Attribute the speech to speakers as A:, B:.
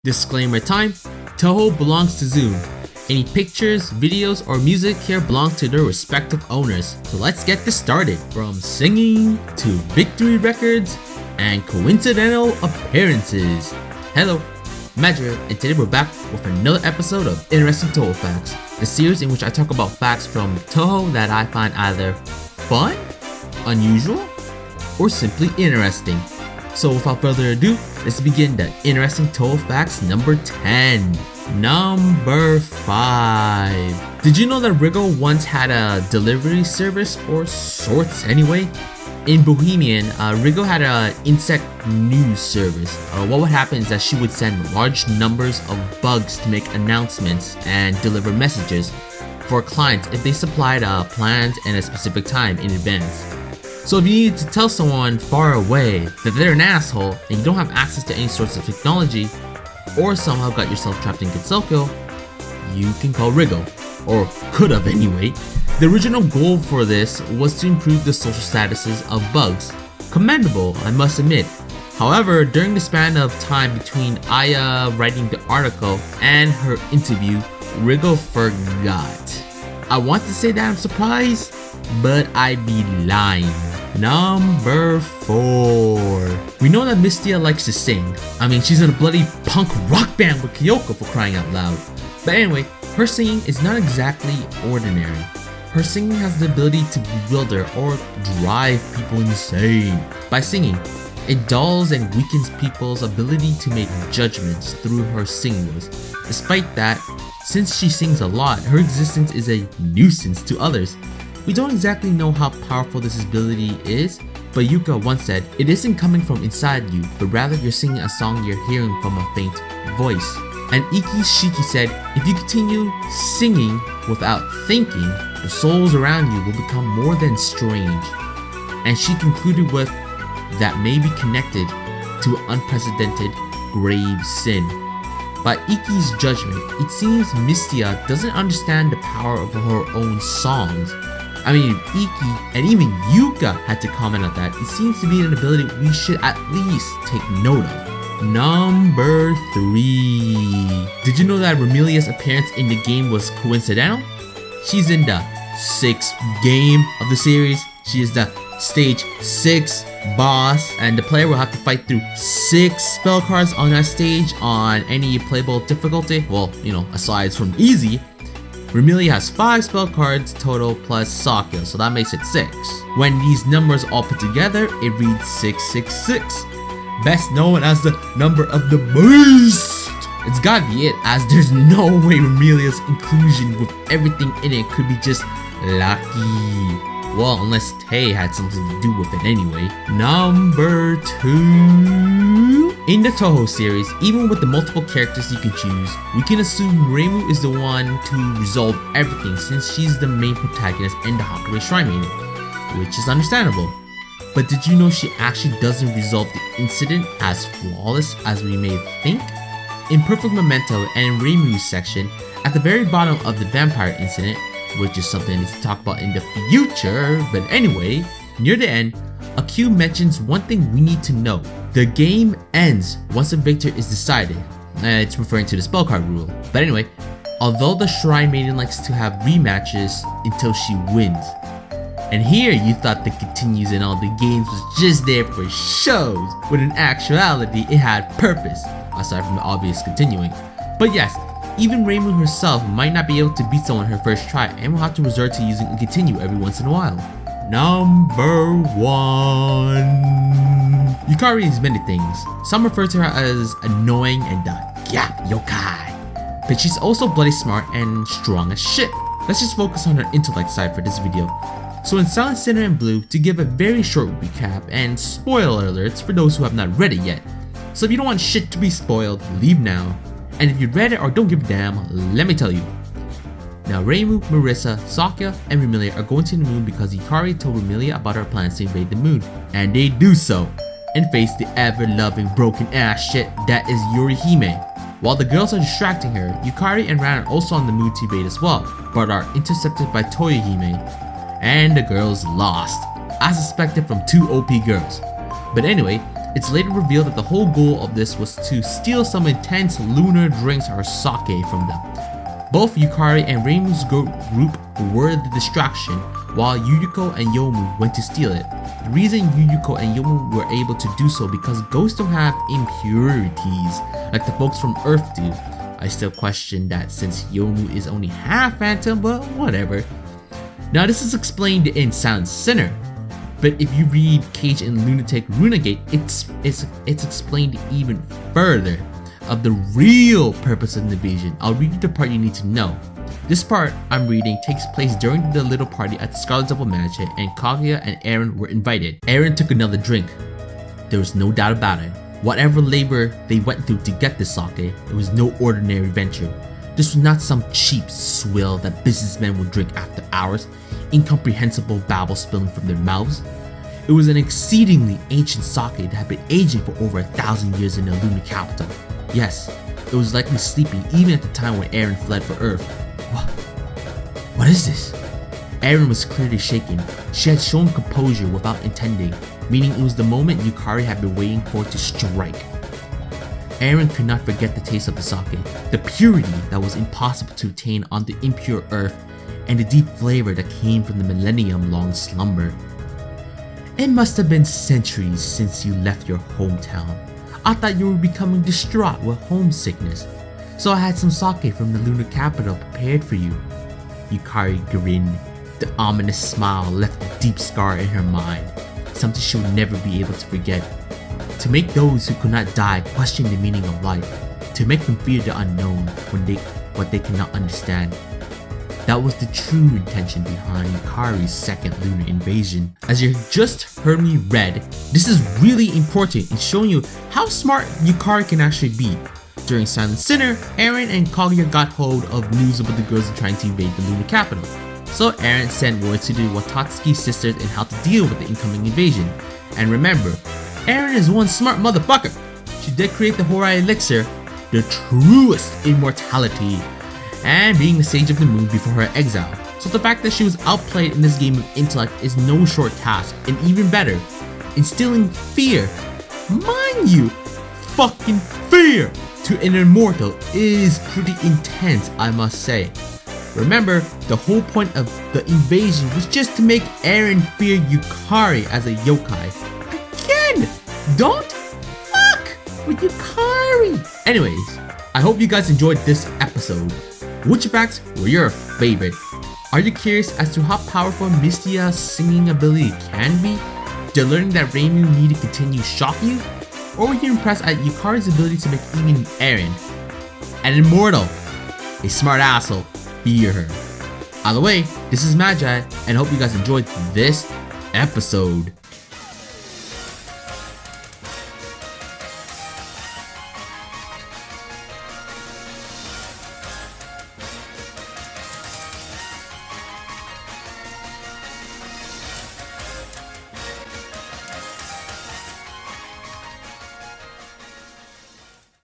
A: Disclaimer time, Touhou belongs to Zoom. Any pictures, videos, or music here belong to their respective owners. So let's get this started. From singing to victory records and coincidental appearances. Hello, Magiftw, and today we're back with another episode of Interesting Touhou Facts, a series in which I talk about facts from Touhou that I find either fun, unusual, or simply interesting. So without further ado, let's begin the Interesting Touhou Facts number 10. Number 5. Did you know that Rigo once had a delivery service, or sorts anyway? In Bohemian, Rigo had an insect news service. What would happen is that she would send large numbers of bugs to make announcements and deliver messages for clients if they supplied plans and a specific time in advance. So if you need to tell someone far away that they're an asshole and you don't have access to any sorts of technology, or somehow got yourself trapped in Getsokyo, you can call Rigo, or could have anyway. The original goal for this was to improve the social statuses of bugs. Commendable, I must admit. However, during the span of time between Aya writing the article and her interview, Rigo forgot. I want to say that I'm surprised, but I'd be lying. Number 4. We know that Mystia likes to sing. I mean, she's in a bloody punk rock band with Kyoko, for crying out loud. But anyway, her singing is not exactly ordinary. Her singing has the ability to bewilder or drive people insane. By singing, it dulls and weakens people's ability to make judgments through her singing voice. Despite that, since she sings a lot, her existence is a nuisance to others. We don't exactly know how powerful this ability is, but Yuuka once said, "It isn't coming from inside you, but rather you're singing a song you're hearing from a faint voice." And Shiki said, "If you continue singing without thinking, the souls around you will become more than strange." And she concluded with, "That may be connected to an unprecedented grave sin." By Iki's judgment, it seems Mystia doesn't understand the power of her own songs. I mean, if Iki and even Yuuka had to comment on that, it seems to be an ability we should at least take note of. Number 3. Did you know that Rhymilia's appearance in the game was coincidental? She's in the 6th game of the series. She is the stage 6 boss, and the player will have to fight through 6 spell cards on that stage on any playable difficulty. Well, aside from easy. Rhymilya has 5 spell cards total plus Sakya, so that makes it 6. When these numbers all put together, it reads 666. Best known as the number of the beast. It's gotta be it, as there's no way Rhymilya's inclusion with everything in it could be just lucky. Well, unless Tay had something to do with it anyway. Number 2. In the Touhou series, even with the multiple characters you can choose, we can assume Reimu is the one to resolve everything since she's the main protagonist and the Hakurei Shrine Maiden, which is understandable. But did you know she actually doesn't resolve the incident as flawless as we may think? In Perfect Memento and in Reimu's section, at the very bottom of the vampire incident, which is something I need to talk about in the future, but anyway, near the end, a Q mentions one thing we need to know. The game ends once a victor is decided. It's referring to the spell card rule. But anyway, although the Shrine Maiden likes to have rematches until she wins. And here you thought the continues in all the games was just there for shows, when in actuality it had purpose, aside from the obvious continuing. But yes, even Reimu herself might not be able to beat someone her first try and will have to resort to using a continue every once in a while. Number 1. Yukari is many things. Some refer to her as annoying and the gap yokai. But she's also bloody smart and strong as shit. Let's just focus on her intellect side for this video. So in Silent Sinner and Blue, to give a very short recap and spoiler alerts for those who have not read it yet. So if you don't want shit to be spoiled, leave now. And if you read it or don't give a damn, let me tell you. Now Reimu, Marissa, Sakya, and Rhymilya are going to the moon because Yukari told Rhymilya about her plans to invade the moon. And they do so, and face the ever-loving broken ass shit that is Yorihime. While the girls are distracting her, Yukari and Ran are also on the moon to invade as well, but are intercepted by Toyohime. And the girls lost, as suspected from 2 OP girls. But anyway, It's later revealed that the whole goal of this was to steal some intense lunar drinks or sake from them. Both Yukari and Reimu's group were the distraction, while Yuyuko and Yomu went to steal it. The reason Yuyuko and Yomu were able to do so because ghosts don't have impurities like the folks from Earth do. I still question that since Yomu is only half phantom, but whatever. Now this is explained in Silent Sinner, but if you read Cage and Lunatic Runagate, it's explained even further of the real purpose of the invasion. I'll read you the part you need to know. This part I'm reading takes place during the little party at the Scarlet Devil Mansion, and Kaguya and Eren were invited. Eren took another drink. There was no doubt about it. Whatever labor they went through to get this sake, it was no ordinary venture. This was not some cheap swill that businessmen would drink after hours, incomprehensible babble spilling from their mouths. It was an exceedingly ancient sake that had been aging for over 1,000 years in the lunar capital. Yes, it was likely sleeping even at the time when Eren fled for Earth. What is this? Eren was clearly shaken. She had shown composure without intending, meaning it was the moment Yukari had been waiting for to strike. Eren could not forget the taste of the sake, the purity that was impossible to attain on the impure earth, and the deep flavor that came from the millennium-long slumber. It must have been centuries since you left your hometown. I thought you were becoming distraught with homesickness, so I had some sake from the lunar capital prepared for you. Yukari grinned. The ominous smile left a deep scar in her mind, something she would never be able to forget. To make those who could not die question the meaning of life, to make them fear the unknown what they cannot understand. That was the true intention behind Yukari's second lunar invasion. As you just heard me read, this is really important in showing you how smart Yukari can actually be. During Silent Sinner, Eren and Kaguya got hold of news about the girls trying to invade the lunar capital. So Eren sent word to the Watatsuki sisters on how to deal with the incoming invasion. And remember, Eren is one smart motherfucker. She did create the Horai Elixir, the truest immortality, and being the Sage of the Moon before her exile. So the fact that she was outplayed in this game of intellect is no short task, and even better, instilling fear. Mind you, fucking fear to an immortal is pretty intense, I must say. Remember, the whole point of the invasion was just to make Eren fear Yukari as a yokai. Again, don't fuck with Yukari! Anyways, I hope you guys enjoyed this episode. Which facts were your favorite? Are you curious as to how powerful Mistia's singing ability can be? Did learning that Reimu needed to continue shock you? Or were you impressed at Yukari's ability to make even Eren an immortal, a smart asshole, fear her? Either way, this is Magi, and I hope you guys enjoyed this episode.